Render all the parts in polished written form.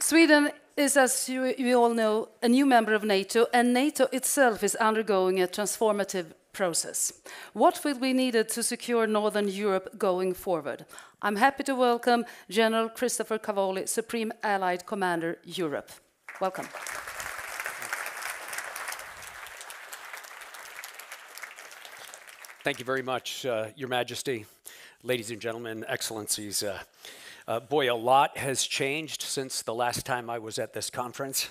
Sweden is, as you all know, a new member of NATO, and NATO itself is undergoing a transformative process. What will be needed to secure Northern Europe going forward? I'm happy to welcome General Christopher Cavoli, Supreme Allied Commander, Europe. Welcome. Thank you very much, Your Majesty, ladies and gentlemen, excellencies. Boy, a lot has changed since the last time I was at this conference.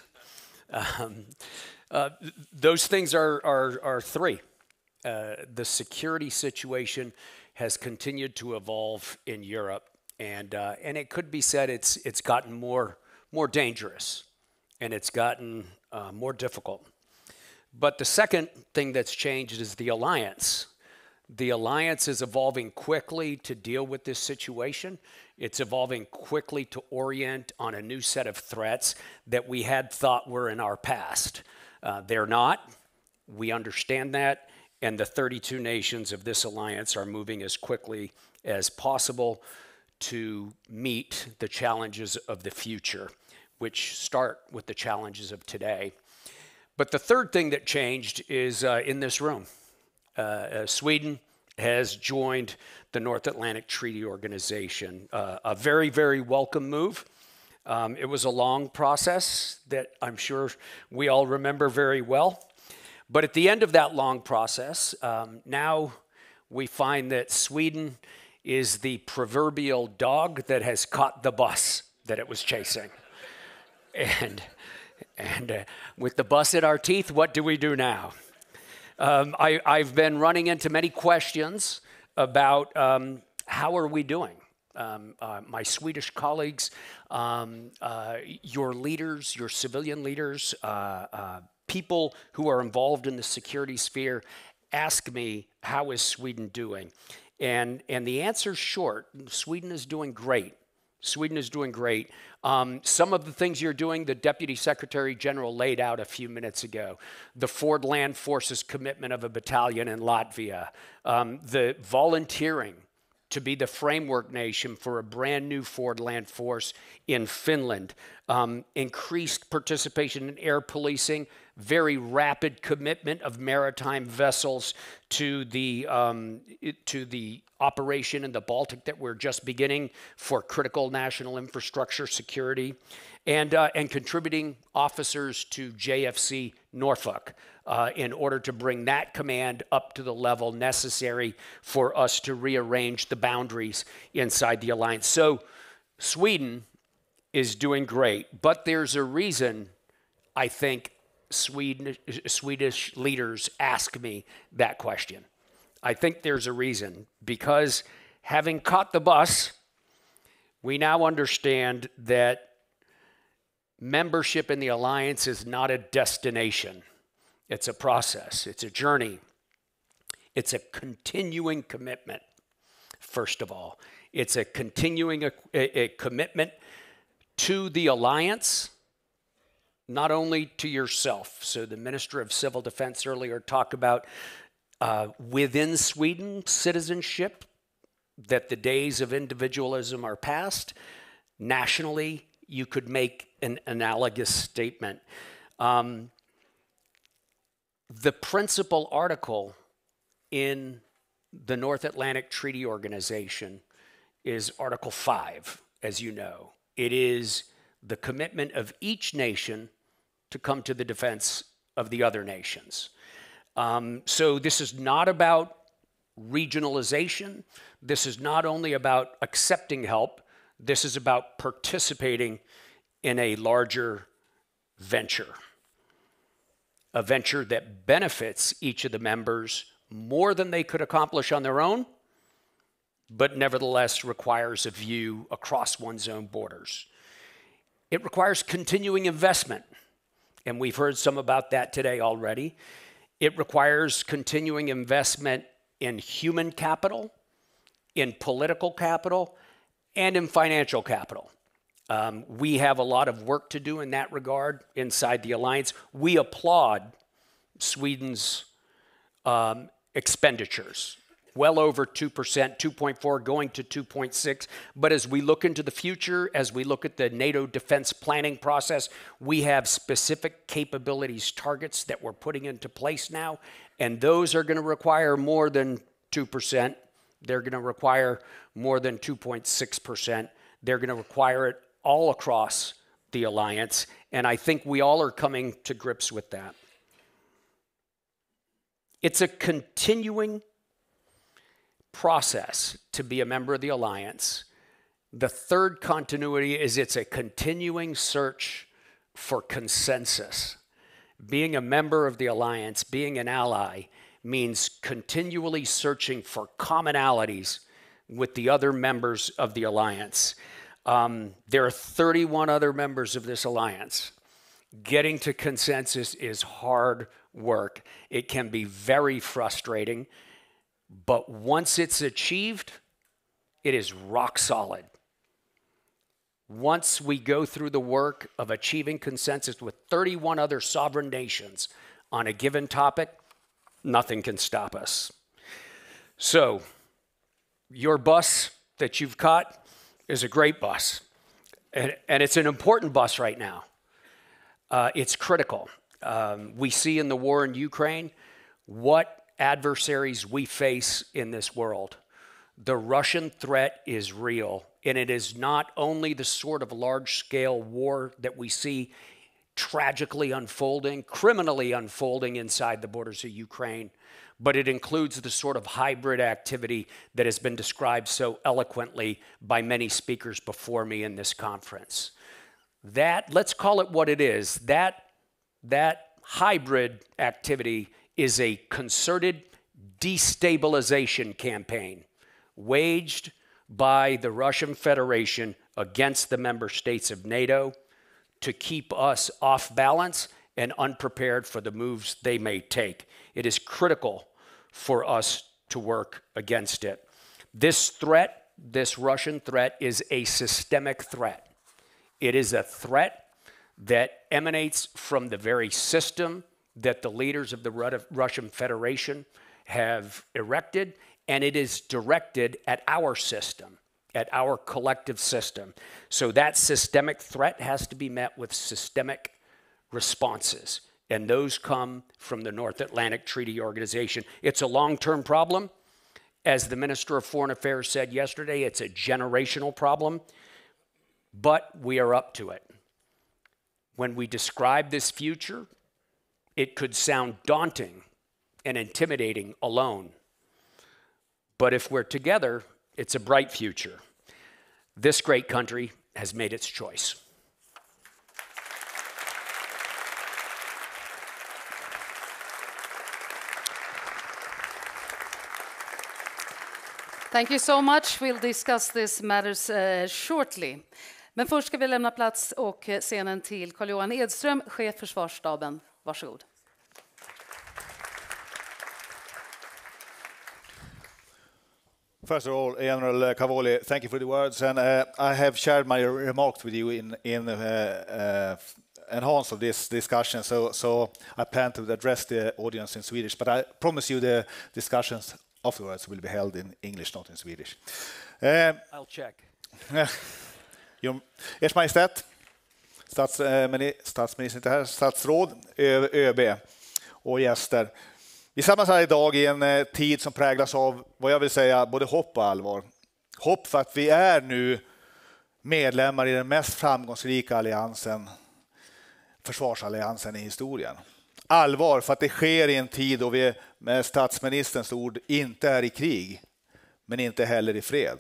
Those things are three. The security situation has continued to evolve in Europe, and it could be said it's gotten more dangerous, and it's gotten more difficult. But the second thing that's changed is the alliance. The alliance is evolving quickly to deal with this situation. It's evolving quickly to orient on a new set of threats that we had thought were in our past. They're not. We understand that. And the 32 nations of this alliance are moving as quickly as possible to meet the challenges of the future, which start with the challenges of today. But the third thing that changed is in this room. Sweden has joined the North Atlantic Treaty Organization. A very, very welcome move. It was a long process that I'm sure we all remember very well. But at the end of that long process, now we find that Sweden is the proverbial dog that has caught the bus that it was chasing. And with the bus at our teeth, what do we do now? I've been running into many questions about how are we doing? My Swedish colleagues, your leaders, your civilian leaders, people who are involved in the security sphere ask me, how is Sweden doing? And the answer's short. Sweden is doing great. Sweden is doing great. Some of the things you're doing, the Deputy Secretary General laid out a few minutes ago. The Forward Land Forces commitment of a battalion in Latvia. The volunteering to be the framework nation for a brand new Forward Land Force in Finland. Increased participation in air policing. Very rapid commitment of maritime vessels to the operation in the Baltic that we're just beginning for critical national infrastructure security, and contributing officers to JFC Norfolk in order to bring that command up to the level necessary for us to rearrange the boundaries inside the alliance. So Sweden is doing great, but there's a reason I think Swedish leaders ask me that question. I think there's a reason, because having caught the bus, we now understand that membership in the alliance is not a destination. It's a process. It's a journey. It's a continuing commitment, first of all. It's a continuing a commitment to the alliance, not only to yourself. So the Minister of Civil Defense earlier talked about within Sweden citizenship, that the days of individualism are past. Nationally, you could make an analogous statement. The principal article in the North Atlantic Treaty Organization is Article 5, as you know. It is the commitment of each nation to come to the defense of the other nations. So this is not about regionalization. This is not only about accepting help. This is about participating in a larger venture, a venture that benefits each of the members more than they could accomplish on their own, but nevertheless requires a view across one's own borders. It requires continuing investment, and we've heard some about that today already. It requires continuing investment in human capital, in political capital, and in financial capital. We have a lot of work to do in that regard inside the alliance. We applaud Sweden's expenditures. well over 2%, 2.4 going to 2.6. But as we look into the future, as we look at the NATO defense planning process, we have specific capabilities targets that we're putting into place now. And those are going to require more than 2%. They're going to require more than 2.6%. They're going to require it all across the alliance. And I think we all are coming to grips with that. It's a continuing process to be a member of the alliance. The third continuity is it's a continuing search for consensus. Being a member of the alliance, being an ally, means continually searching for commonalities with the other members of the alliance. There are 31 other members of this alliance. Getting to consensus is hard work. It can be very frustrating, but once it's achieved, it is rock solid. Once we go through the work of achieving consensus with 31 other sovereign nations on a given topic, nothing can stop us. So, your bus that you've caught is a great bus, and it's an important bus right now. It's critical. We see in the war in Ukraine what adversaries we face in this world. The Russian threat is real, and it is not only the sort of large-scale war that we see tragically unfolding, criminally unfolding inside the borders of Ukraine, but it includes the sort of hybrid activity that has been described so eloquently by many speakers before me in this conference. That, let's call it what it is, that hybrid activity is a concerted destabilization campaign waged by the Russian Federation against the member states of NATO to keep us off balance and unprepared for the moves they may take. It is critical for us to work against it. This threat, this Russian threat, is a systemic threat. It is a threat that emanates from the very system that the leaders of the Russian Federation have erected, and it is directed at our system, at our collective system. So that systemic threat has to be met with systemic responses, and those come from the North Atlantic Treaty Organization. It's a long-term problem. As the Minister of Foreign Affairs said yesterday, it's a generational problem, but we are up to it. When we describe this future, it could sound daunting and intimidating alone. But if we're together, it's a bright future. This great country has made its choice. Thank you so much. We'll discuss these matters shortly. Men först ska vi lämna plats och scenen till Carl-Johan Edström, chef försvarsstaben. Varsågod. First of all, General Cavoli, thank you for the words, and I have shared my remarks with you in enhance of this discussion, so I plan to address the audience in Swedish, but I promise you the discussions afterwards will be held in English, not in Swedish. I'll check. Ers Majestät, statsministern inte här, statsråd, ÖB och gäster. Vi samlas här idag i en tid som präglas av, vad jag vill säga, både hopp och allvar. Hopp för att vi är nu medlemmar i den mest framgångsrika alliansen, försvarsalliansen i historien. Allvar för att det sker i en tid då vi med statsministerns ord inte är i krig, men inte heller i fred.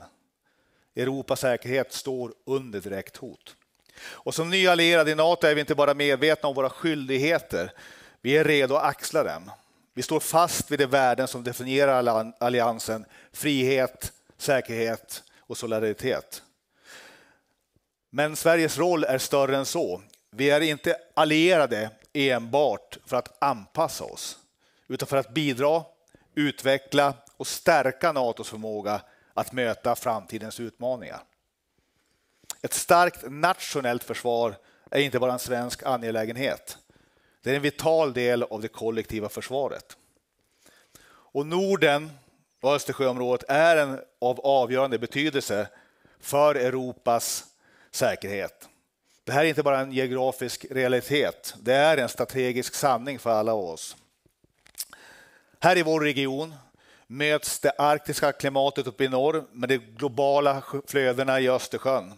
Europas säkerhet står under direkt hot. Och som nya allierade i NATO är vi inte bara medvetna om våra skyldigheter, vi är redo att axla dem. Vi står fast vid de värden som definierar alliansen: frihet, säkerhet och solidaritet. Men Sveriges roll är större än så. Vi är inte allierade enbart för att anpassa oss, utan för att bidra, utveckla och stärka NATOs förmåga att möta framtidens utmaningar. Ett starkt nationellt försvar är inte bara en svensk angelägenhet. Det är en vital del av det kollektiva försvaret. Och Norden och Östersjöområdet är av avgörande betydelse för Europas säkerhet. Det här är inte bara en geografisk realitet, det är en strategisk sanning för alla oss. Här i vår region möts det arktiska klimatet uppe i norr med de globala flödena i Östersjön.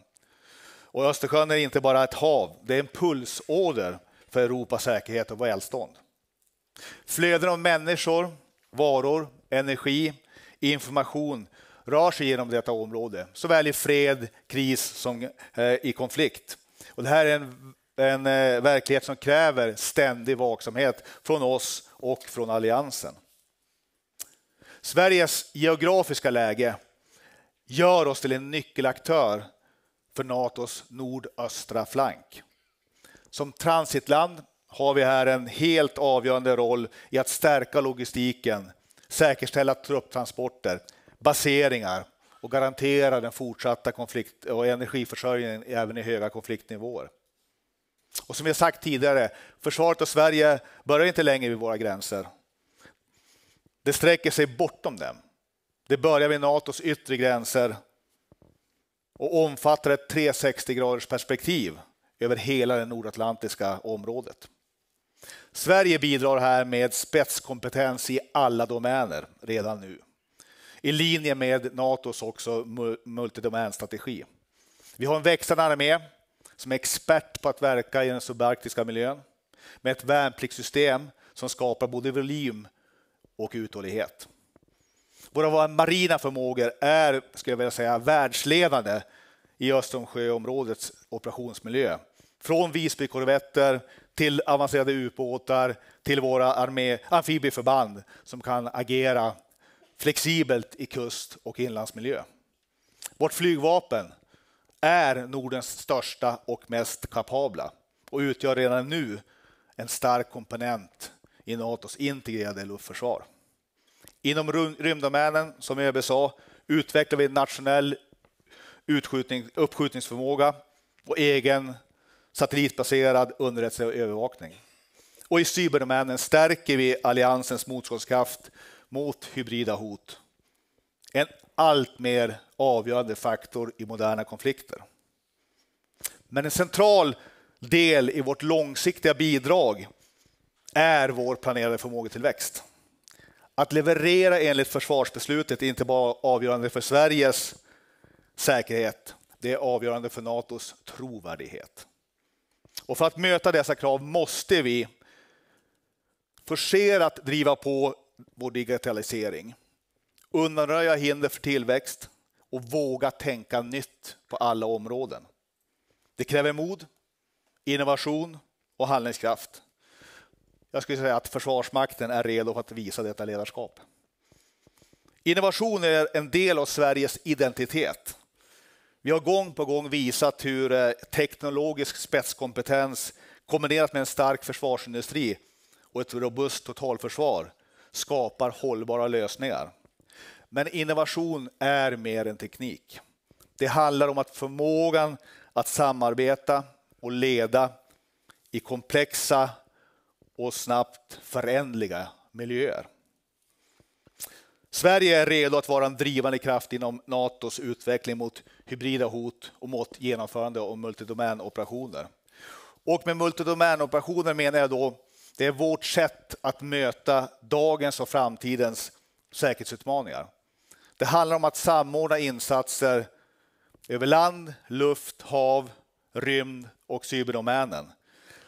Och Östersjön är inte bara ett hav, det är en pulsåder för Europas säkerhet och välstånd. Flöden av människor, varor, energi, information rör sig genom detta område, såväl i fred, kris som i konflikt. Och det här är en verklighet som kräver ständig vaksamhet från oss och från alliansen. Sveriges geografiska läge gör oss till en nyckelaktör för NATOs nordöstra flank. Som transitland har vi här en helt avgörande roll i att stärka logistiken, säkerställa trupptransporter, baseringar och garantera den fortsatta konflikt- och energiförsörjningen även i höga konfliktnivåer. Och som jag sagt tidigare, försvaret av Sverige börjar inte längre vid våra gränser. Det sträcker sig bortom dem. Det börjar vid NATOs yttre gränser och omfattar ett 360-graders perspektiv över hela det nordatlantiska området. Sverige bidrar här med spetskompetens i alla domäner redan nu. I linje med NATOs också multidomänstrategi. Vi har en växande armé som är expert på att verka i den subarktiska miljön med ett värnpliktssystem som skapar både volym och uthållighet. Våra marina förmågor är, skulle jag vilja säga, världsledande i Östersjöområdets operationsmiljö. Från Visbykorvetter till avancerade ubåtar till våra amfibieförband som kan agera flexibelt i kust- och inlandsmiljö. Vårt flygvapen är Nordens största och mest kapabla och utgör redan nu en stark komponent i NATOs integrerade luftförsvar. Inom rymddomänen, som ÖB sa, utvecklar vi nationell uppskjutningsförmåga och egen satellitbaserad underrättelse och övervakning. Och i cyberdomänen stärker vi alliansens motståndskraft mot hybrida hot. En allt mer avgörande faktor i moderna konflikter. Men en central del i vårt långsiktiga bidrag är vår planerade förmågetillväxt. Att leverera enligt försvarsbeslutet är inte bara avgörande för Sveriges säkerhet, det är avgörande för NATOs trovärdighet. Och för att möta dessa krav måste vi forcerat driva på vår digitalisering, undanröja hinder för tillväxt och våga tänka nytt på alla områden. Det kräver mod, innovation och handlingskraft. Jag skulle säga att Försvarsmakten är redo för att visa detta ledarskap. Innovation är en del av Sveriges identitet. Vi har gång på gång visat hur teknologisk spetskompetens kombinerat med en stark försvarsindustri och ett robust totalförsvar skapar hållbara lösningar. Men innovation är mer än teknik. Det handlar om att förmågan att samarbeta och leda i komplexa och snabbt förändliga miljöer. Sverige är redo att vara en drivande kraft inom NATOs utveckling mot hybrida hot och mot genomförande av multidomänoperationer. Och med multidomänoperationer menar jag då det är vårt sätt att möta dagens och framtidens säkerhetsutmaningar. Det handlar om att samordna insatser över land, luft, hav, rymd och cyberdomänen.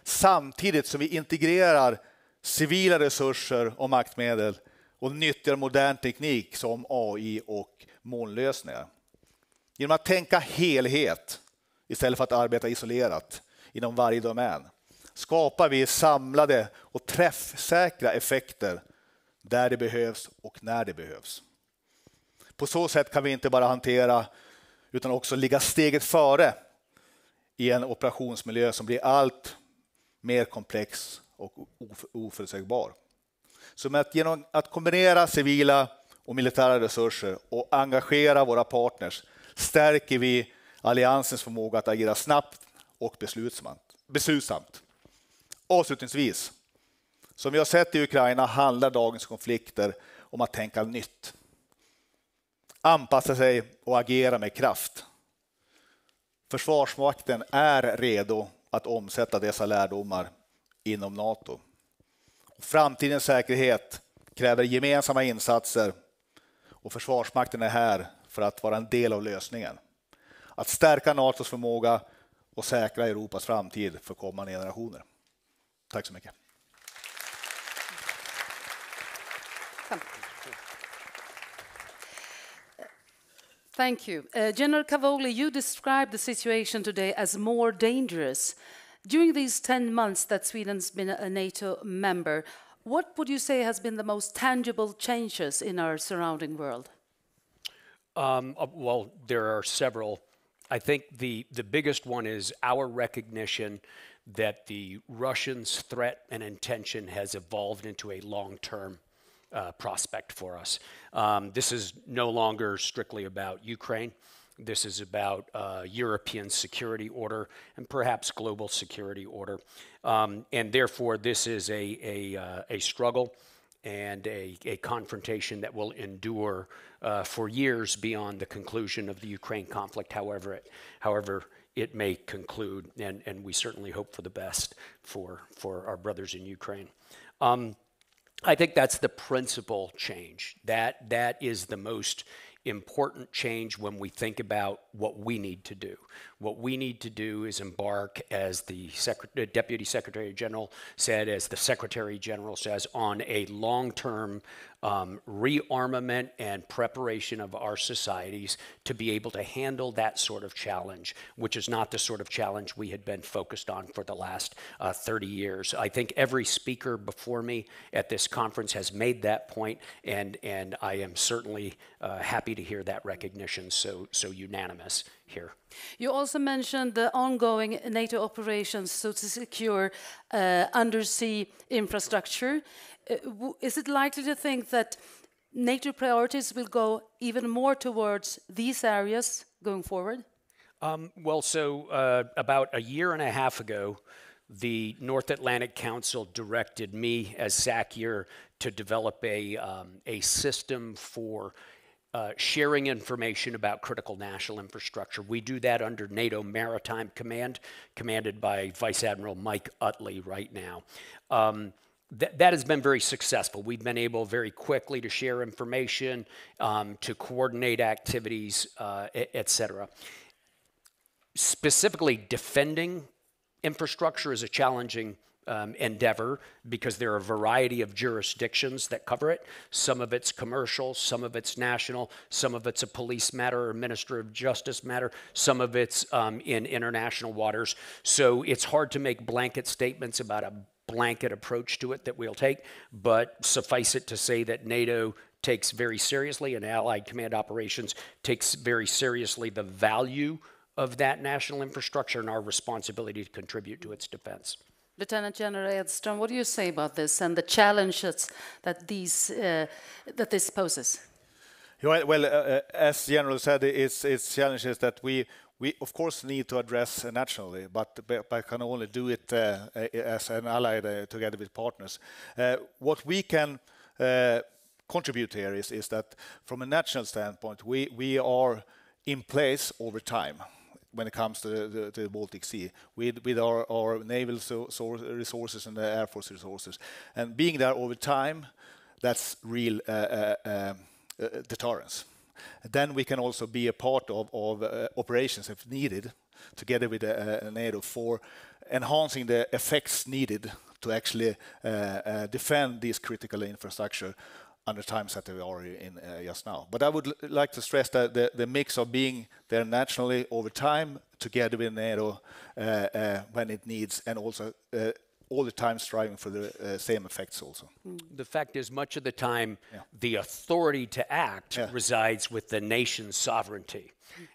Samtidigt som vi integrerar civila resurser och maktmedel och nyttjar modern teknik som AI och molnlösningar. Genom att tänka helhet istället för att arbeta isolerat inom varje domän skapar vi samlade och träffsäkra effekter där det behövs och när det behövs. På så sätt kan vi inte bara hantera utan också ligga steget före i en operationsmiljö som blir allt mer komplex och oförutsägbar. Så genom att kombinera civila och militära resurser och engagera våra partners stärker vi alliansens förmåga att agera snabbt och beslutsamt. Avslutningsvis, som vi har sett i Ukraina handlar dagens konflikter om att tänka nytt. anpassa sig och agera med kraft. Försvarsmakten är redo att omsätta dessa lärdomar inom NATO. Framtidens säkerhet kräver gemensamma insatser och Försvarsmakten är här för att vara en del av lösningen. Att stärka NATOs förmåga och säkra Europas framtid för kommande generationer. Tack så mycket. Thank you. General Cavoli, you described the situation today as more dangerous. During these 10 months that Sweden's been a NATO member, what would you say has been the most tangible changes in our surrounding world? Well, there are several. I think the biggest one is our recognition that the Russians' threat and intention has evolved into a long-term prospect for us. This is no longer strictly about Ukraine. This is about European security order and perhaps global security order. And therefore, this is a struggle and a confrontation that will endure for years beyond the conclusion of the Ukraine conflict, however it may conclude. And we certainly hope for the best for our brothers in Ukraine. I think that's the principal change. That is the most important change when we think about what we need to do. What we need to do is embark, as the Deputy Secretary General said, as the Secretary General says, on a long-term rearmament and preparation of our societies to be able to handle that sort of challenge, which is not the sort of challenge we had been focused on for the last 30 years. I think every speaker before me at this conference has made that point, and I am certainly happy to hear that recognition so unanimous here. You also mentioned the ongoing NATO operations to secure undersea infrastructure. Is it likely to think that NATO priorities will go even more towards these areas going forward? About a year and a half ago, the North Atlantic Council directed me as SACEUR to develop a system for sharing information about critical national infrastructure. We do that under NATO Maritime Command, commanded by Vice Admiral Mike Utley right now. That has been very successful. We've been able very quickly to share information, to coordinate activities, etc. Specifically, defending infrastructure is a challenging endeavor because there are a variety of jurisdictions that cover it. Some of it's commercial, some of it's national, some of it's a police matter or Minister of Justice matter, some of it's in international waters. So it's hard to make blanket statements about a blanket approach to it that we'll take, but suffice it to say that NATO takes very seriously, and Allied Command Operations takes very seriously the value of that national infrastructure and our responsibility to contribute to its defense. Lieutenant General Edström, what do you say about this and the challenges that this poses? Well, as General said, it's challenges that we of course need to address nationally, but can only do it as an ally together with partners. What we can contribute here is that from a national standpoint, we are in place over time when it comes to the Baltic Sea, with our naval resources and the Air Force resources. And being there over time, that's real deterrence. Then we can also be a part of operations if needed, together with NATO, for enhancing the effects needed to actually defend this critical infrastructure under times that we are in just now. But I would like to stress that the mix of being there nationally over time, together with NATO when it needs, and also all the time striving for the same effects also. The fact is, much of the time, the authority to act resides with the nation's sovereignty.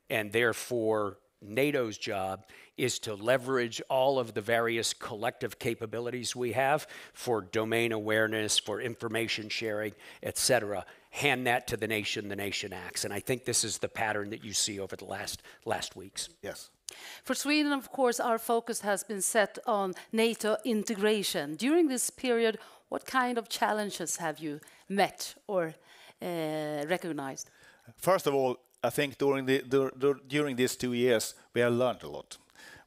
And therefore, NATO's job is to leverage all of the various collective capabilities we have for domain awareness, for information sharing, etc. Hand that to the nation acts. And I think this is the pattern that you see over the last weeks. Yes. For Sweden, of course, our focus has been set on NATO integration. During this period, what kind of challenges have you met or recognized? First of all, I think during these 2 years, we have learned a lot.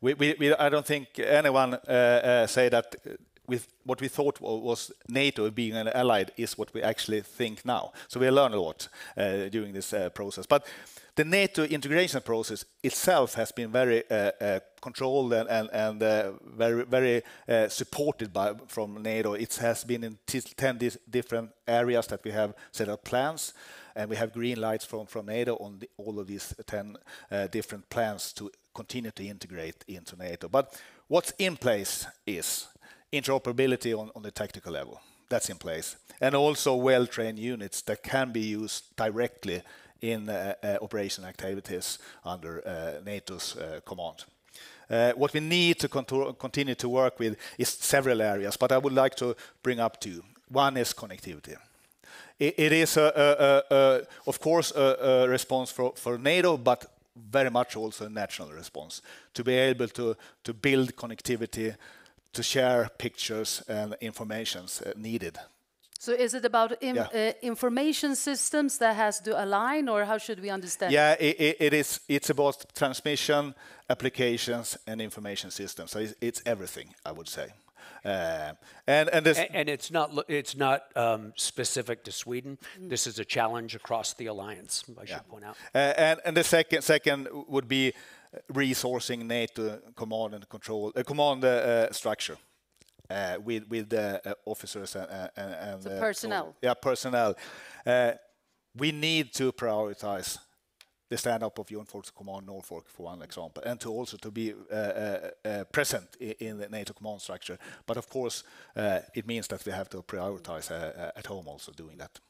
I don't think anyone say that with what we thought was NATO being an ally is what we actually think now. So we learned a lot during this process. But the NATO integration process itself has been very controlled and very supported from NATO. It has been in 10 different areas that we have set up plans, and we have green lights from NATO on all of these 10 different plans to continue to integrate into NATO. But what's in place is interoperability on the tactical level. That's in place. And also well-trained units that can be used directly in operation activities under NATO's command. What we need to continue to work with is several areas, but I would like to bring up two. One is connectivity. It is, of course, a response for NATO, but very much also a national response to be able to build connectivity, to share pictures and informations needed. So is it about information systems that has to align, or how should we understand? Yeah, it is. It's about transmission, applications, and information systems. So it's everything, I would say. And it's not specific to Sweden. This is a challenge across the alliance, I should point out. And the second would be resourcing NATO command and control command structure with officers and so personnel. Personnel. We need to prioritize the stand-up of Joint Forces Command Norfolk, for one example, and to also to be present in the NATO command structure. But of course, it means that we have to prioritize at home also doing that.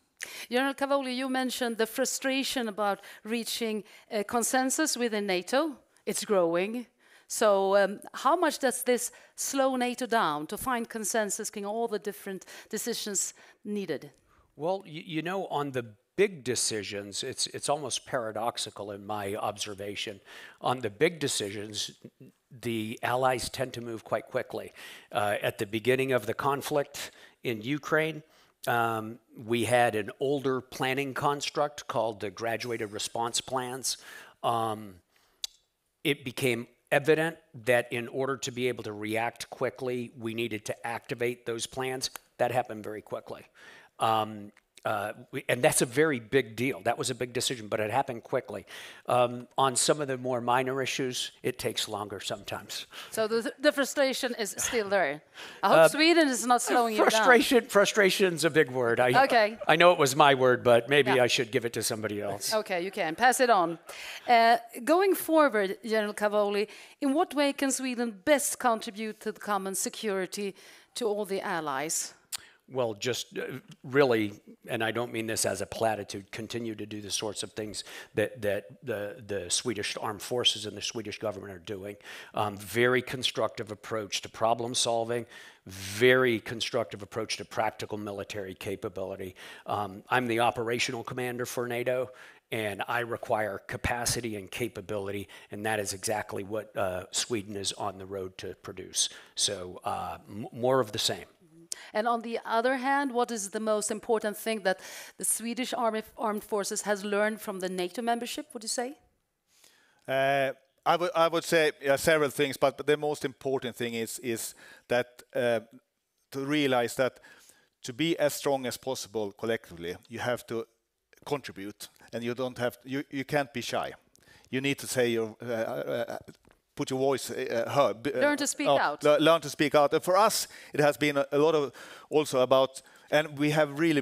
General Cavoli, you mentioned the frustration about reaching a consensus within NATO. It's growing. So how much does this slow NATO down to find consensus in all the different decisions needed? Well, you know, on the big decisions, it's almost paradoxical in my observation. On the big decisions, the allies tend to move quite quickly. At the beginning of the conflict in Ukraine, we had an older planning construct called the graduated response plans. It became evident that in order to be able to react quickly, we needed to activate those plans. That happened very quickly. And that's a very big deal. That was a big decision, but it happened quickly. On some of the more minor issues, it takes longer sometimes. So the frustration is still there. I hope Sweden is not slowing you down. Frustration's a big word. Okay. I know it was my word, but maybe I should give it to somebody else. Okay, you can. Pass it on. Going forward, General Cavoli, in what way can Sweden best contribute to the common security to all the allies? Well, just really, and I don't mean this as a platitude, continue to do the sorts of things that the Swedish armed forces and the Swedish government are doing. Very constructive approach to problem solving, very constructive approach to practical military capability. I'm the operational commander for NATO, and I require capacity and capability, and that is exactly what Sweden is on the road to produce. So more of the same. And on the other hand, what is the most important thing that the Swedish armed forces has learned from the NATO membership, would you say? I would say several things, but the most important thing is that to realize that to be as strong as possible collectively, you have to contribute, and you can't be shy. You need to say your put your voice heard. Learn to speak out. Learn to speak out. And for us, it has been a lot of also about, and we have really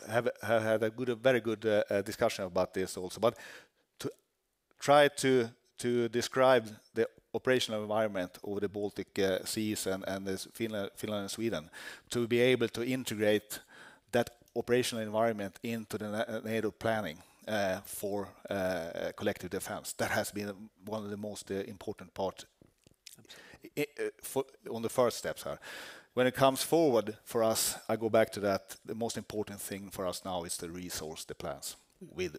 have had a very good discussion about this also. But to try to describe the operational environment over the Baltic seas and Finland and Sweden, to be able to integrate that operational environment into the NATO planning. For collective defense. That has been one of the most important parts on the first steps here. When it comes forward for us, I go back to that. The most important thing for us now is to resource the plans with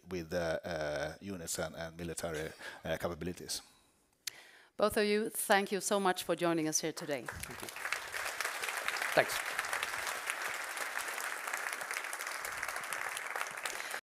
units and military capabilities. Both of you, thank you so much for joining us here today. Thank you. Thanks.